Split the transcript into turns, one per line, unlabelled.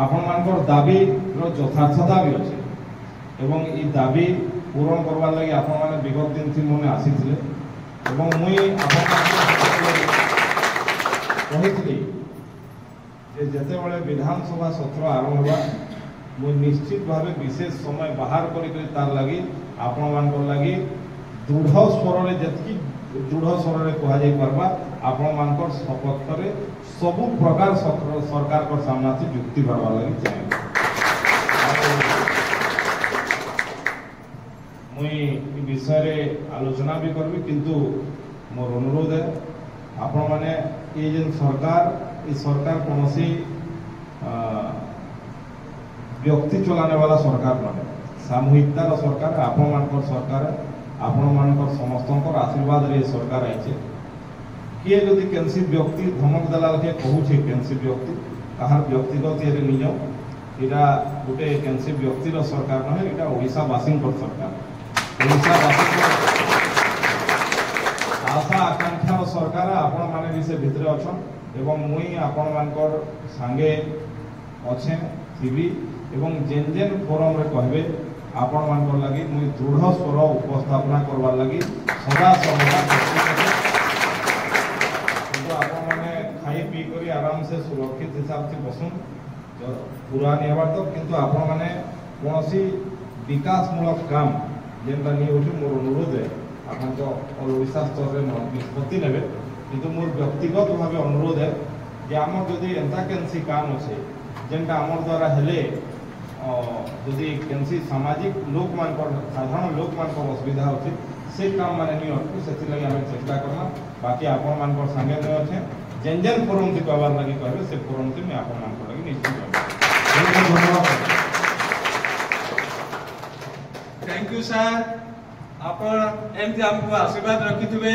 आपण मानकर दाबी यथार्थता भी अच्छे एवं ई दाबी पूरण करवार लगी आपण माने विगत दिन थी मने आसीथिले एवं मुई कही जेते बड़े विधानसभा सत्र आरंभ हुआ मुई निश्चित भाव विशेष समय बाहर करी तार लगी आपण मानकर लगी दृढ़ स्वर में जतकी दृढ़ स्वर में कह जाई परबा आपण मानकर सपक्ष रे सबु प्रकार सरकार को सामना से जुक्ति करवा लगी चाहे मुई विषय रे आलोचना भी करबी किंतु मोर अनुरोध है आपण माने ये जेन सरकार कौन सी व्यक्ति चलाने वाला सरकार ना सामूहिकतार सरकार आपण मानकर सरकार आपण मानकर समस्त आशीर्वाद रे सरकार आइছে किए जदि कैंसी व्यक्ति धमक देला के कहूछे कैंसी व्यक्ति कहार व्यक्तिगत ये निज इरा गोटे कैंसी व्यक्तिर सरकार न है इटा ओडिशा वासी सरकार ओडिशा वासी आशा आकांक्षा सरकार आपण माने भी से भितर अछन एवं मुई आपण मानकर संगे अच्छे थी एवं जेन जेन फोरम रे कहबे आपण मानकर लगी मुई दृढ़ स्वर उपस्थापना करवार लगी सदा सर्वदा खाई पी कर आराम से सुरक्षित हिसाब से बसुन पूरा नहीं हबार तो किंतु आपण माने कौन सी विकासमूलक काम जेनटा नहीं होची मोर अनुरोध है आपण तो ओडिशा स्तर रे निष्पत्ति नेबे किंतु मोर व्यक्तिगत भाव अनुरोध है कि आम जदि एंता केनसी काम अच्छे जेनटा आमर द्वारा हेले जदि केनसी सामाजिक लोक मान साधारण लोक मान असुविधा अच्छे से काम माने नहीं अटकू से लगे आम चेष्टा करना बाकी आपण मान संगे नहीं अच्छे जेन जेन फोरम थी कहबार लगी कहबे से फोरम थी मैं आपण मान लगी निश्चित धन्यवाद।
थैंक यू सर, आपण एमती हमको आशीर्वाद रखिथिबे।